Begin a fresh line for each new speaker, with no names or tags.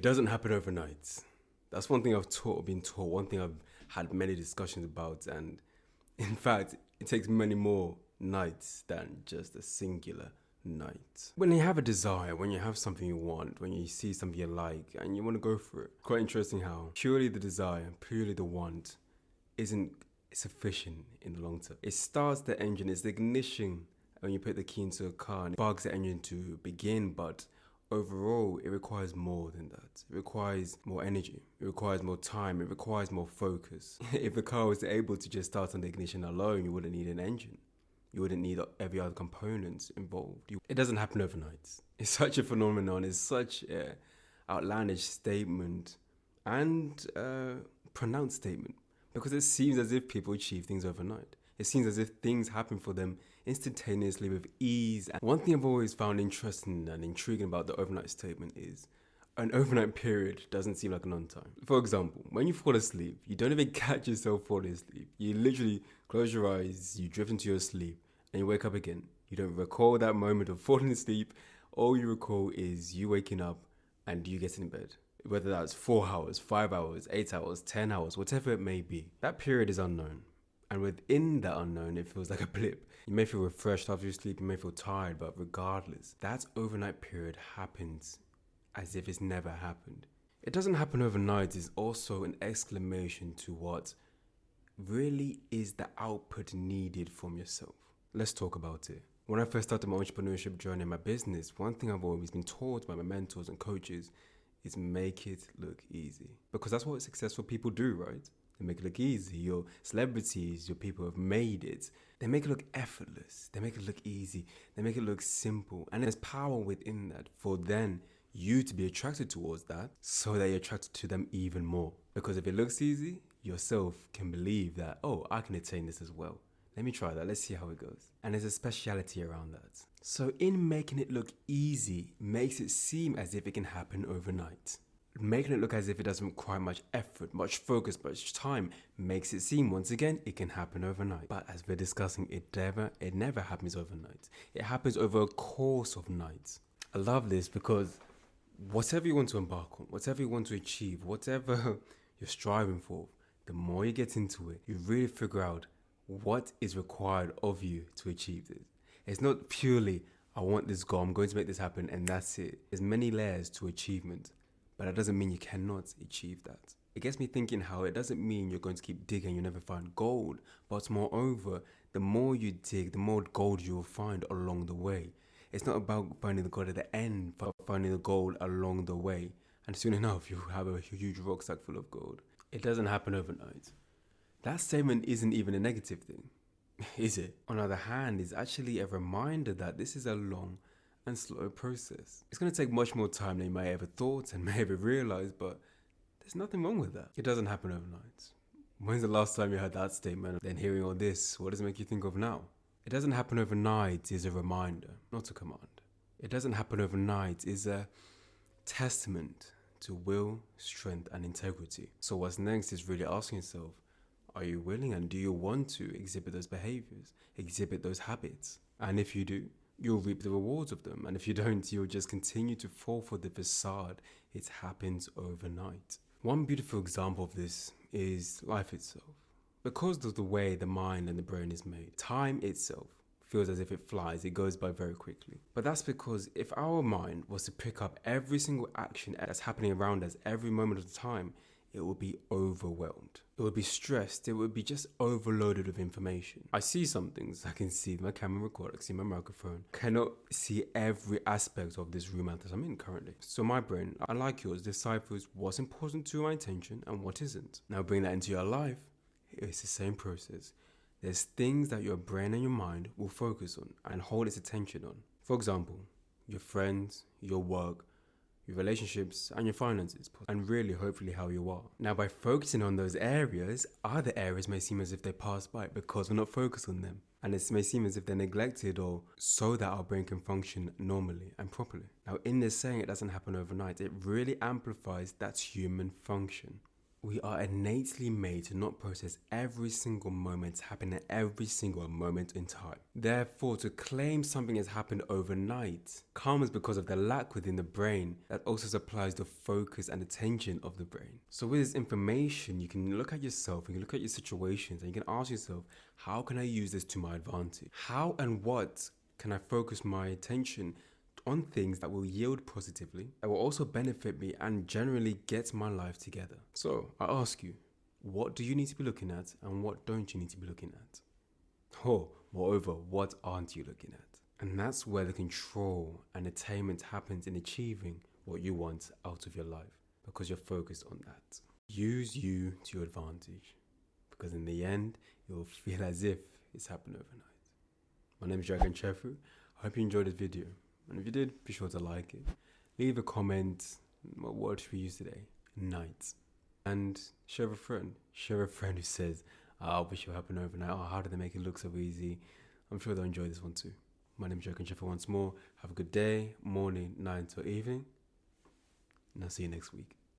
It doesn't happen overnight. That's one thing I've been taught, one thing I've had many discussions about, and in fact, it takes many more nights than just a singular night. When you have a desire, when you have something you want, when you see something you like, and you want to go for it, quite interesting how purely the desire, purely the want, isn't sufficient in the long term. It starts the engine, it's the ignition when you put the key into a car and it sparks the engine to begin, but overall, it requires more than that. It requires more energy. It requires more time. It requires more focus. If the car was able to just start on the ignition alone, you wouldn't need an engine. You wouldn't need every other component involved. It doesn't happen overnight. It's such a phenomenon. It's such an outlandish statement and pronounced statement because it seems as if people achieve things overnight. It seems as if things happen for them instantaneously with ease. And one thing I've always found interesting and intriguing about the overnight statement is an overnight period doesn't seem like a long time. For example, when you fall asleep, you don't even catch yourself falling asleep. You literally close your eyes, you drift into your sleep, and you wake up again. You don't recall that moment of falling asleep. All you recall is you waking up and you getting in bed. Whether that's 4 hours, 5 hours, 8 hours, 10 hours, whatever it may be. That period is unknown. And within that unknown, it feels like a blip. You may feel refreshed after you sleep, you may feel tired, but regardless, that overnight period happens as if it's never happened. It doesn't happen overnight is also an exclamation to what really is the output needed from yourself. Let's talk about it. When I first started my entrepreneurship journey in my business, one thing I've always been taught by my mentors and coaches is make it look easy. Because that's what successful people do, right? They make it look easy. Your celebrities, your people who have made it, they make it look effortless. They make it look easy. They make it look simple. And there's power within that for then you to be attracted towards that so that you're attracted to them even more. Because if it looks easy, yourself can believe that, oh, I can attain this as well. Let me try that. Let's see how it goes. And there's a speciality around that. So in making it look easy makes it seem as if it can happen overnight. Making it look as if it doesn't require much effort, much focus, much time makes it seem, once again, it can happen overnight. But as we're discussing, it never happens overnight. It happens over a course of nights. I love this because whatever you want to embark on, whatever you want to achieve, whatever you're striving for, the more you get into it, you really figure out what is required of you to achieve this. It's not purely, I want this goal, I'm going to make this happen, and that's it. There's many layers to achievement. But that doesn't mean you cannot achieve that. It gets me thinking how it doesn't mean you're going to keep digging, you'll never find gold. But moreover, the more you dig, the more gold you'll find along the way. It's not about finding the gold at the end, but finding the gold along the way. And soon enough, you have a huge rucksack full of gold. It doesn't happen overnight. That statement isn't even a negative thing, is it? On the other hand, it's actually a reminder that this is a long and slow process. It's going to take much more time than you may have ever thought and may ever realized, but there's nothing wrong with that. It doesn't happen overnight. When's the last time you heard that statement? Then hearing all this, what does it make you think of now? It doesn't happen overnight is a reminder, not a command. It doesn't happen overnight is a testament to will, strength, and integrity. So what's next is really asking yourself, are you willing and do you want to exhibit those behaviors, exhibit those habits? And if you do, you'll reap the rewards of them. And if you don't, you'll just continue to fall for the facade. It happens overnight. One beautiful example of this is life itself. Because of the way the mind and the brain is made, time itself feels as if it flies, it goes by very quickly. But that's because if our mind was to pick up every single action that's happening around us every moment of the time, it would be overwhelmed. It would be stressed. It would be just overloaded with information. I see some things. I can see my camera recorder. I can see my microphone. I cannot see every aspect of this room that I'm in currently. So my brain, unlike yours, deciphers what's important to my attention and what isn't. Now bring that into your life. It's the same process. There's things that your brain and your mind will focus on and hold its attention on. For example, your friends, your work, your relationships, and your finances, and really, hopefully, how you are. Now, by focusing on those areas, other areas may seem as if they pass by because we're not focused on them. And it may seem as if they're neglected or so that our brain can function normally and properly. Now, in this saying, it doesn't happen overnight. It really amplifies that human function. We are innately made to not process every single moment happening at every single moment in time. Therefore, to claim something has happened overnight comes because of the lack within the brain that also supplies the focus and attention of the brain. So with this information, you can look at yourself, you can look at your situations, and you can ask yourself, how can I use this to my advantage? How and what can I focus my attention on things that will yield positively, that will also benefit me and generally get my life together? So I ask you, what do you need to be looking at and what don't you need to be looking at? Oh, moreover, what aren't you looking at? And that's where the control and attainment happens in achieving what you want out of your life, because you're focused on that. Use you to your advantage, because in the end, it will feel as if it's happened overnight. My name is Kanchefu. I hope you enjoyed this video. And if you did, be sure to like it. Leave a comment. What word should we use today? Night. And share a friend. Share a friend who says, I wish it happened overnight. Oh, how did they make it look so easy? I'm sure they'll enjoy this one too. My name is Kanchefu once more. Have a good day, morning, night, or evening. And I'll see you next week.